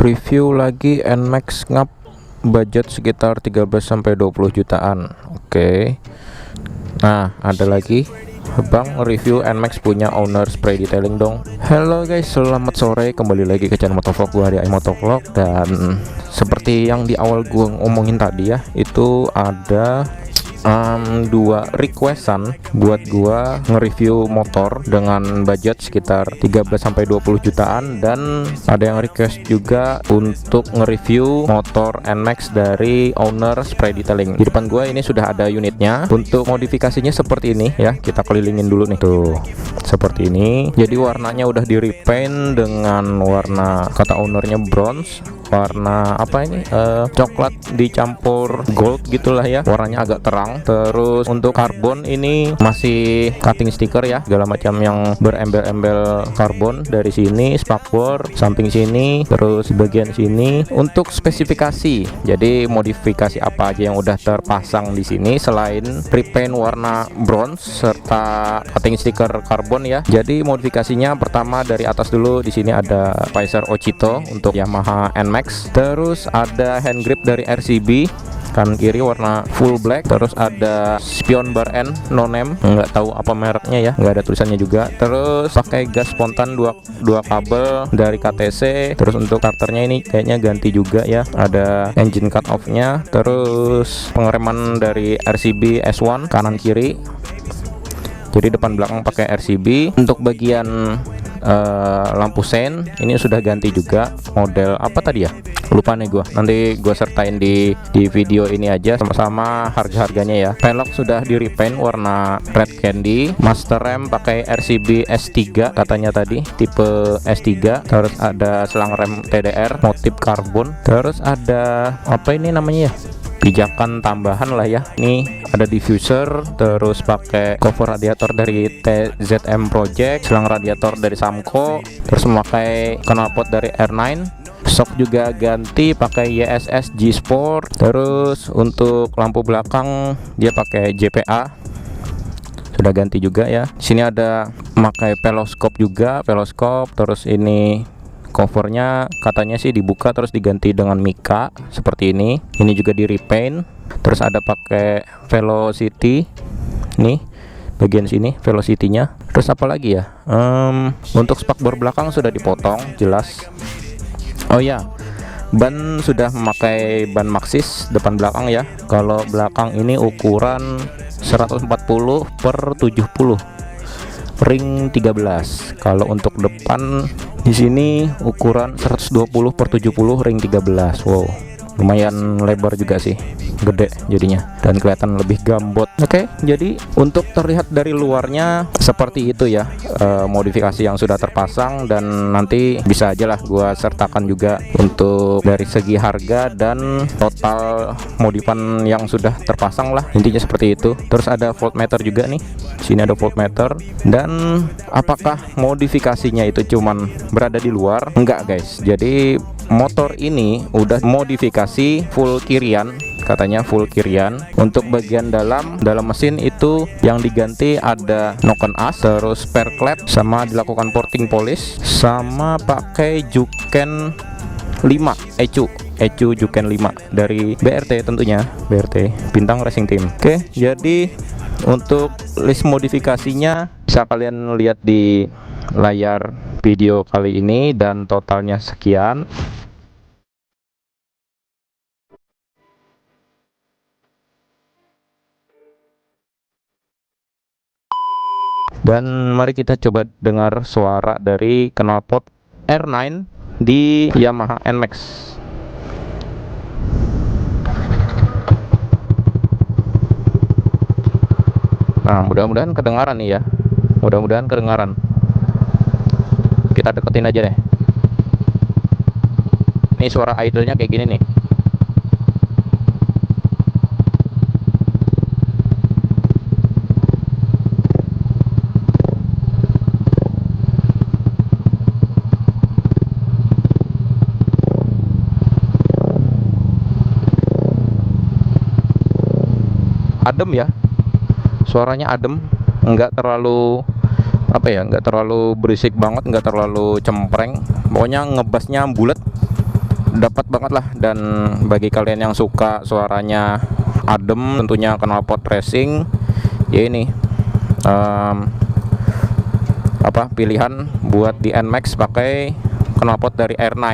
Review lagi NMAX ngap budget sekitar 13-20 jutaan. Oke. Nah, ada lagi Bang review NMAX punya owner spray detailing dong. Halo guys, selamat sore, kembali lagi ke channel Motovlog gua, Hari Motovlog. Dan seperti yang di awal gua ngomongin tadi ya, itu ada dua requestan buat gua nge-review motor dengan budget sekitar 13-20 jutaan, dan ada yang request juga untuk nge-review motor NMAX dari owner spray detailing. Di depan gua ini sudah ada unitnya. Untuk modifikasinya seperti ini ya, kita kelilingin dulu nih tuh, seperti ini. Jadi warnanya udah di repaint dengan warna, kata ownernya, bronze. Warna apa ini, coklat dicampur gold gitulah ya, warnanya agak terang. Terus untuk karbon ini masih cutting stiker ya, segala macam yang berembel-embel karbon dari sini, spakbor samping sini, terus bagian sini. Untuk spesifikasi, jadi modifikasi apa aja yang udah terpasang di sini selain repaint warna bronze serta cutting stiker karbon ya. Jadi modifikasinya pertama dari atas dulu, di sini ada visor Ochito untuk Yamaha NMAX. Terus ada hand grip dari RCB kanan kiri warna full black. Terus ada spion bar end no name, nggak tahu apa mereknya ya, nggak ada tulisannya juga. Terus pakai gas spontan dua kabel dari KTC. Terus untuk starternya ini kayaknya ganti juga ya, ada engine cut off nya. Terus pengereman dari RCB S1 kanan kiri, jadi depan belakang pakai RCB. Untuk bagian lampu sein ini sudah ganti juga, model apa tadi ya, lupa nih gua, nanti gua sertain di video ini aja sama-sama harga-harganya ya. Velg sudah di repaint warna red candy. Master rem pakai RCB S3 katanya tadi, tipe S3. Terus ada selang rem TDR motif karbon. Terus ada apa ini namanya ya, pijakan tambahan lah ya. Ini ada diffuser, terus pakai cover radiator dari TZM Project, selang radiator dari Samco, terus memakai knalpot dari R9. Shock juga ganti pakai YSS G Sport. Terus untuk lampu belakang dia pakai JPA, sudah ganti juga ya. Sini ada memakai peloskop juga, terus ini covernya katanya sih dibuka terus diganti dengan Mika seperti ini. Ini juga di repaint. Terus ada pakai velocity nih bagian sini, velocity-nya. Terus apa lagi ya, untuk spakbor belakang sudah dipotong jelas. Oh ya, ban sudah memakai ban Maxxis depan belakang ya. Kalau belakang ini ukuran 140 per 70 ring 13. Kalau untuk depan di sini ukuran 120 per 70 ring 13. Wow, lumayan lebar juga sih, gede jadinya dan kelihatan lebih gambot. Oke, jadi untuk terlihat dari luarnya seperti itu ya, modifikasi yang sudah terpasang. Dan nanti bisa aja lah gua sertakan juga untuk dari segi harga dan total modifan yang sudah terpasang lah, intinya seperti itu. Terus ada voltmeter juga nih, sini ada voltmeter. Dan apakah modifikasinya itu cuman berada di luar? Enggak guys, jadi motor ini udah modifikasi full kirian, katanya full kirian. Untuk bagian dalam mesin itu yang diganti ada noken as, terus spare klep, sama dilakukan porting polish, sama pakai juken 5 ECU juken 5 dari BRT, tentunya BRT Bintang Racing Team. Oke, jadi untuk list modifikasinya bisa kalian lihat di layar video kali ini, dan totalnya sekian. Dan mari kita coba dengar suara dari knalpot R9 di Yamaha NMAX. Nah, mudah-mudahan kedengaran nih ya, mudah-mudahan kedengaran. Kita deketin aja deh. Ini suara idle-nya kayak gini nih. Adem ya, suaranya adem, enggak terlalu apa ya, nggak terlalu berisik banget, nggak terlalu cempreng, pokoknya ngebasnya bulat, dapat banget lah. Dan bagi kalian yang suka suaranya adem, tentunya knalpot racing ya ini pilihan buat di NMAX pakai knalpot dari R9.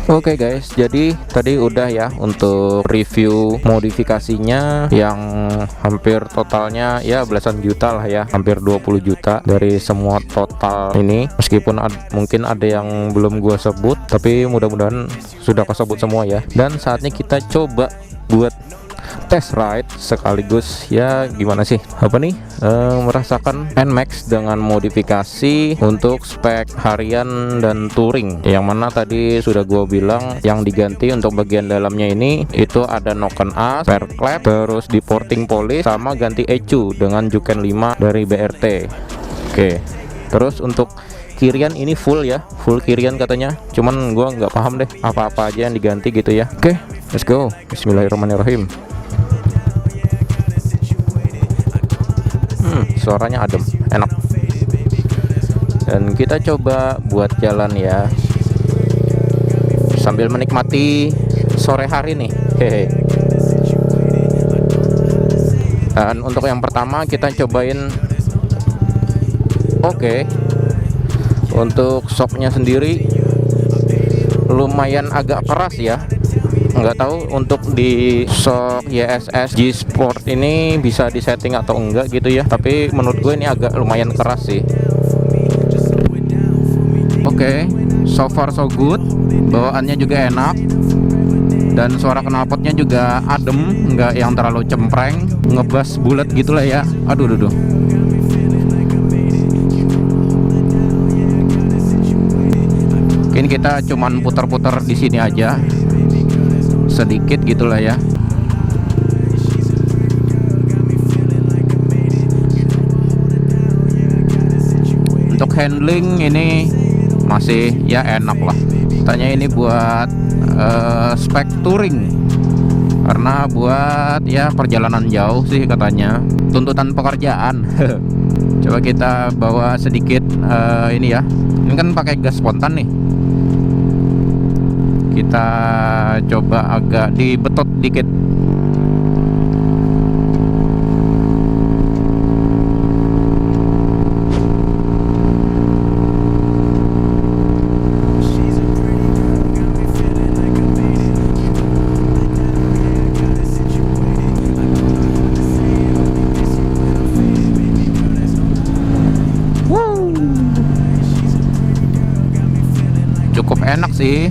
Oke guys, jadi tadi udah ya untuk review modifikasinya yang hampir totalnya ya belasan juta lah ya, hampir 20 juta dari semua total ini. Meskipun mungkin ada yang belum gua sebut, tapi mudah-mudahan sudah kesebut semua ya. Dan saatnya kita coba buat test ride sekaligus ya, gimana sih merasakan NMAX dengan modifikasi untuk spek harian dan touring, yang mana tadi sudah gua bilang yang diganti untuk bagian dalamnya ini itu ada noken as, spare clap, terus di porting polish, sama ganti ECU dengan Juken 5 dari BRT. Oke, terus untuk kirian ini full ya, full kirian katanya, cuman gua nggak paham deh apa-apa aja yang diganti gitu ya. Oke, let's go. Bismillahirrahmanirrahim. Suaranya adem, enak. Dan kita coba buat jalan ya, sambil menikmati sore hari nih. Hehe. Dan untuk yang pertama kita cobain. Oke. Untuk shocknya sendiri lumayan agak keras ya. Nggak tahu untuk di shock YSS G Sport ini bisa disetting atau enggak gitu ya, tapi menurut gue ini agak lumayan keras sih. Oke, so far so good, bawaannya juga enak, dan suara knalpotnya juga adem, nggak yang terlalu cempreng, ngebas bulat gitulah ya. Aduh. Mungkin kita cuman putar-putar di sini aja sedikit gitulah ya. Untuk handling ini masih ya enak lah. Katanya ini buat spek touring, karena buat ya perjalanan jauh sih katanya, tuntutan pekerjaan. Coba kita bawa sedikit ini ya. Ini kan pakai gas spontan nih. Kita coba agak dibetot dikit. Cukup enak sih,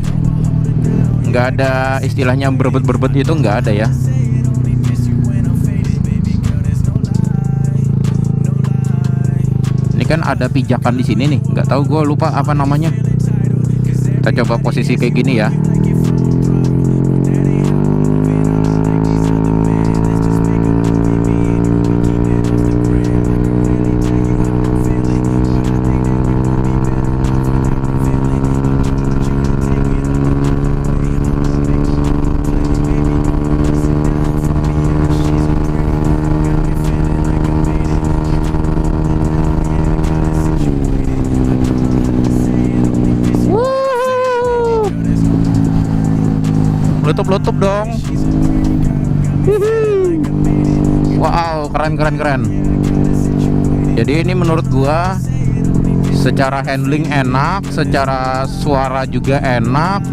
nggak ada istilahnya berbet-berbet itu, nggak ada ya. Ini kan ada pijakan di sini nih, nggak tahu, gue lupa apa namanya. Kita coba posisi kayak gini ya. Lutup dong. Wow, keren. Jadi ini menurut gua secara handling enak, secara suara juga enak,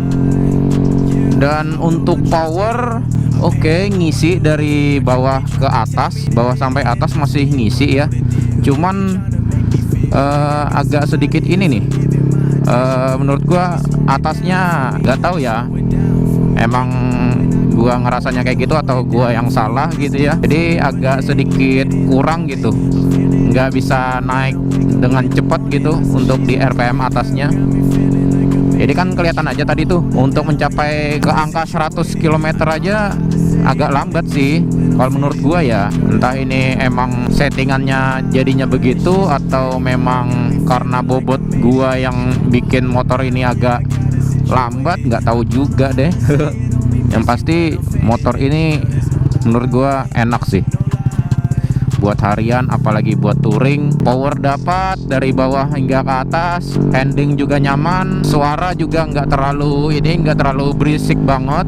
dan untuk power oke, ngisi dari bawah ke atas, bawah sampai atas masih ngisi ya. Cuman agak sedikit ini nih, menurut gua atasnya nggak tahu ya, emang gua ngerasanya kayak gitu atau gua yang salah gitu ya. Jadi agak sedikit kurang gitu, nggak bisa naik dengan cepat gitu untuk di RPM atasnya. Jadi kan kelihatan aja tadi tuh untuk mencapai ke angka 100 km aja agak lambat sih kalau menurut gua ya. Entah ini emang settingannya jadinya begitu atau memang karena bobot gua yang bikin motor ini agak lambat, nggak tahu juga deh. Yang pasti Motor ini menurut gua enak sih buat harian, apalagi buat touring. Power dapat dari bawah hingga ke atas, handling juga nyaman, suara juga nggak terlalu berisik banget,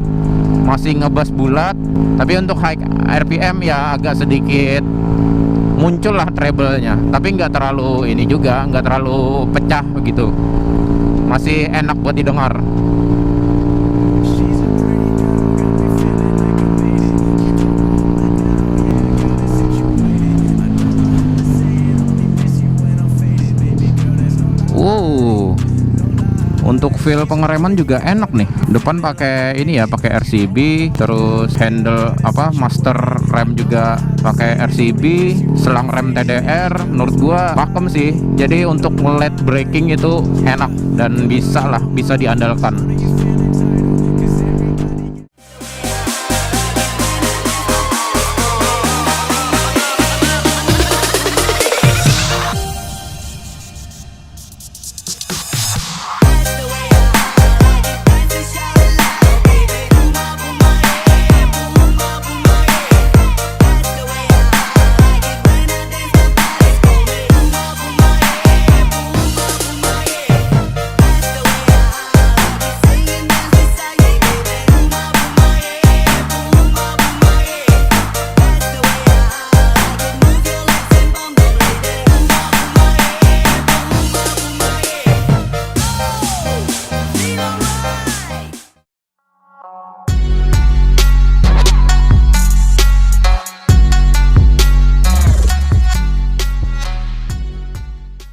masih ngebas bulat. Tapi untuk high RPM ya agak sedikit muncul lah treble-nya, tapi nggak terlalu nggak terlalu pecah begitu, masih enak buat didengar. Untuk feel pengereman juga enak nih. Depan pakai pakai RCB, terus handle master rem juga pakai RCB, selang rem TDR. Menurut gua pakem sih. Jadi untuk late braking itu enak dan bisa diandalkan.